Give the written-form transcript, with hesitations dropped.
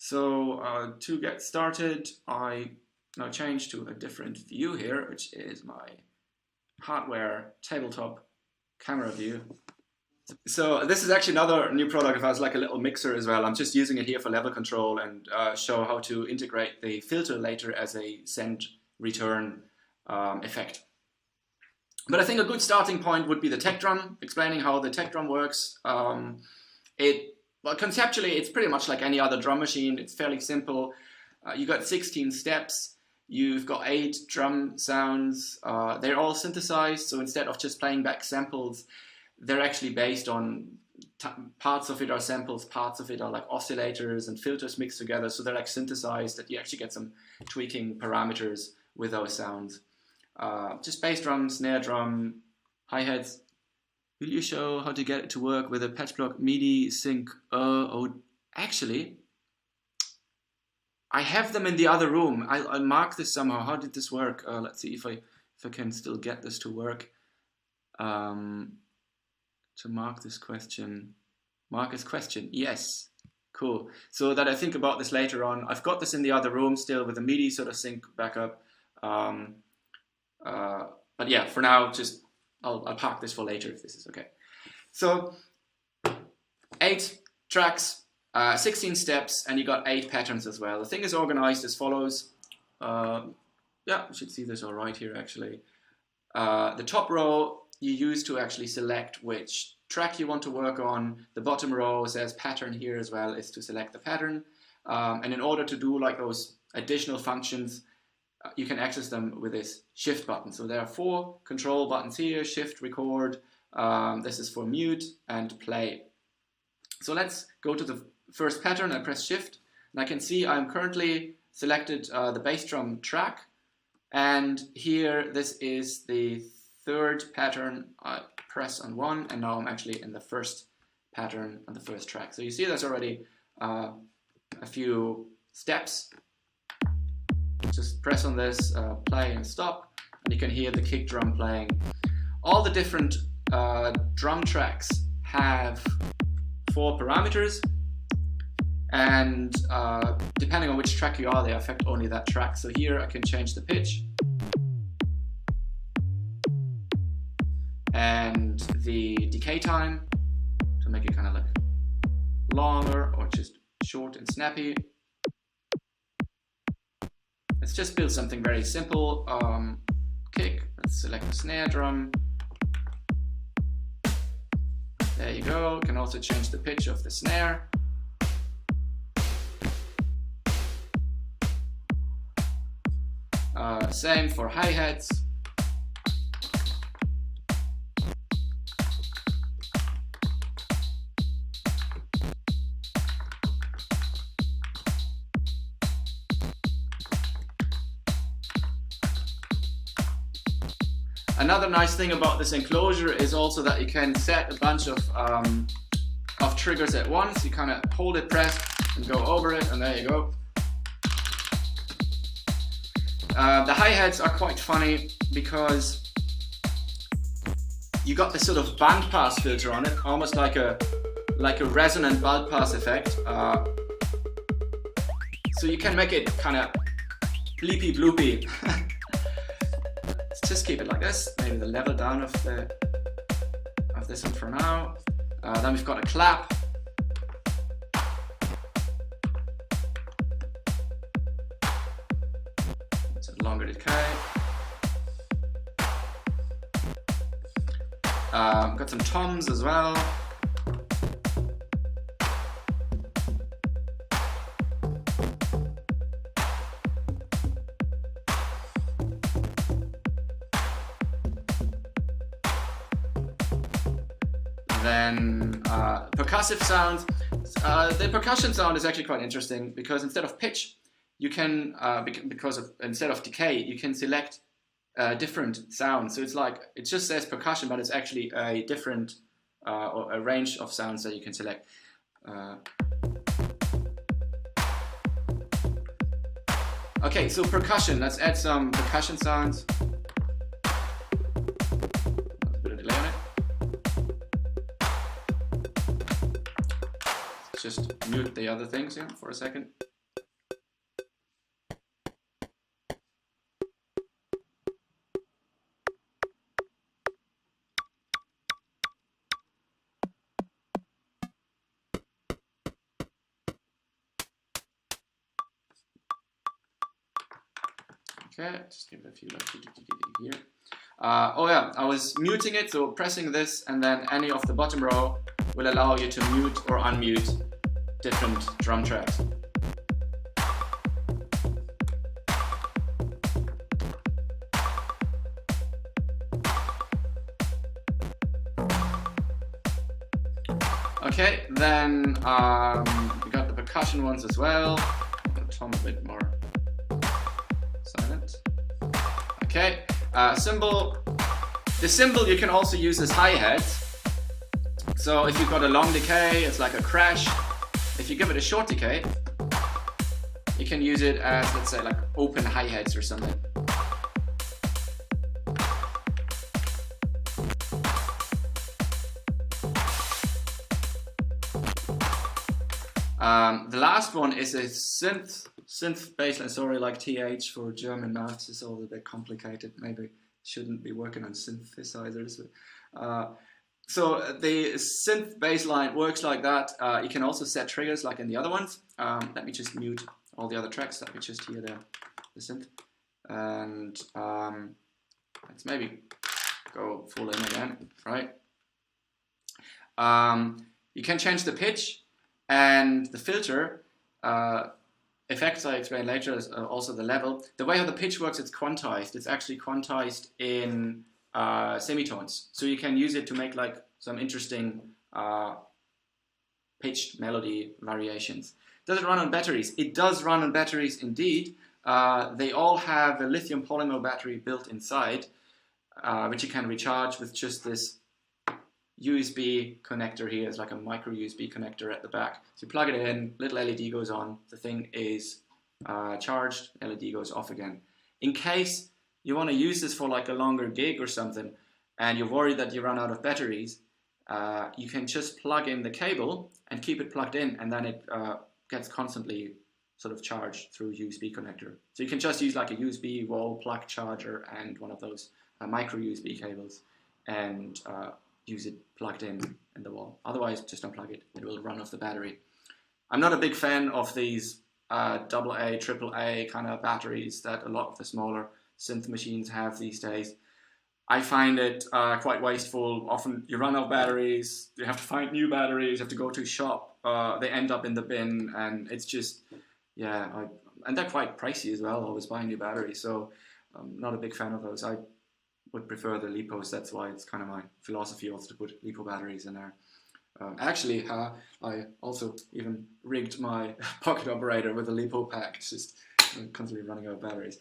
So to get started, I now change to a different view here, which is my hardware tabletop camera view. So this is actually another new product of ours, like a little mixer as well. I'm just using it here for level control and show how to integrate the filter later as a send return effect. But I think a good starting point would be the tek.drum, explaining how the tek.drum works. Well, conceptually, it's pretty much like any other drum machine. It's fairly simple. You got 16 steps. You've got 8 drum sounds. They're all synthesized, so instead of just playing back samples, they're actually based on parts of it are samples, parts of it are like oscillators and filters mixed together, so they're like synthesized that you actually get some tweaking parameters with those sounds. Just bass drum, snare drum, hi-hats. Will you show how to get it to work with a Patchblock MIDI sync? Actually, I have them in the other room. I'll mark this somehow. How did this work? Let's see if I can still get this to work. To mark this question. Mark this question. Yes. Cool. So that I think about this later on. I've got this in the other room still with a MIDI sort of sync backup. But yeah, for now, just I'll park this for later if this is okay. So 8 tracks, 16 steps, and you got 8 patterns as well. The thing is organized as follows. Yeah, you should see this all right here actually. The top row you use to actually select which track you want to work on. The bottom row says pattern here as well, is to select the pattern. And in order to do like those additional functions, you can access them with this shift button. So there are 4 control buttons here: shift, record, this is for mute, and play. So let's go to the first pattern. I press shift, and I can see I'm currently selected the bass drum track. And here, this is the 3rd pattern. I press on 1, and now I'm actually in the first pattern on the first track. So you see there's already a few steps. Just press on this, play and stop, and you can hear the kick drum playing. All the different drum tracks have 4 parameters, and depending on which track you are, they affect only that track. So here I can change the pitch and the decay time to make it kind of like longer or just short and snappy. Let's just build something very simple. Kick, let's select the snare drum. There you go. You can also change the pitch of the snare. Same for hi-hats. Another nice thing about this enclosure is also that you can set a bunch of triggers at once. You kind of hold it pressed and go over it, and there you go. The hi-hats are quite funny because you got this sort of bandpass filter on it, almost like a resonant bandpass effect. So you can make it kind of bleepy bloopy. Let's just keep it like this. Maybe the level down of this one for now. Then we've got a clap. It's a longer decay. Got some toms as well. Then percussive sounds. The percussion sound is actually quite interesting because instead of pitch, you can instead of decay, you can select different sounds. So it's like it just says percussion, but it's actually a different or a range of sounds that you can select. Okay, so percussion. Let's add some percussion sounds. Just mute the other things here for a second. Okay, just give it a few like here. Oh yeah, I was muting it, so pressing this and then any of the bottom row will allow you to mute or unmute different drum tracks. Okay, then we got the percussion ones as well. I'm gonna tom a bit more silent. Okay, cymbal. The cymbal you can also use as hi-hats. So if you've got a long decay, it's like a crash. If you give it a short decay, you can use it as, let's say, like open hi-hats or something. The last one is a synth bassline. Sorry, like TH for German maths is all a bit complicated. Maybe shouldn't be working on synthesizers. So the synth bassline works like that. You can also set triggers like in the other ones. Let me just mute all the other tracks. Let me just hear the synth. And let's maybe go full in again, right? You can change the pitch. And the filter, effects I explain later, is also the level. The way how the pitch works, it's quantized. It's actually quantized in semitones. So you can use it to make like some interesting pitched melody variations. Does it run on batteries? It does run on batteries indeed. They all have a lithium polymer battery built inside, which you can recharge with just this USB connector here. Is like a micro USB connector at the back. So you plug it in, little LED goes on, the thing is charged, LED goes off again. In case you want to use this for like a longer gig or something, and you're worried that you run out of batteries, you can just plug in the cable and keep it plugged in, and then it gets constantly sort of charged through a USB connector. So you can just use like a USB wall plug charger and one of those micro USB cables, and use it plugged in the wall. Otherwise, just unplug it. It will run off the battery. I'm not a big fan of these AA, AAA kind of batteries that a lot of the smaller synth machines have these days. I find it quite wasteful. Often you run out of batteries, you have to find new batteries, you have to go to a shop, they end up in the bin, and it's just, yeah, and they're quite pricey as well, always buying new batteries, so I'm not a big fan of those. I would prefer the LiPos. That's why it's kind of my philosophy also to put LiPo batteries in there. Actually, I also even rigged my pocket operator with a LiPo pack. It's just constantly running out of batteries.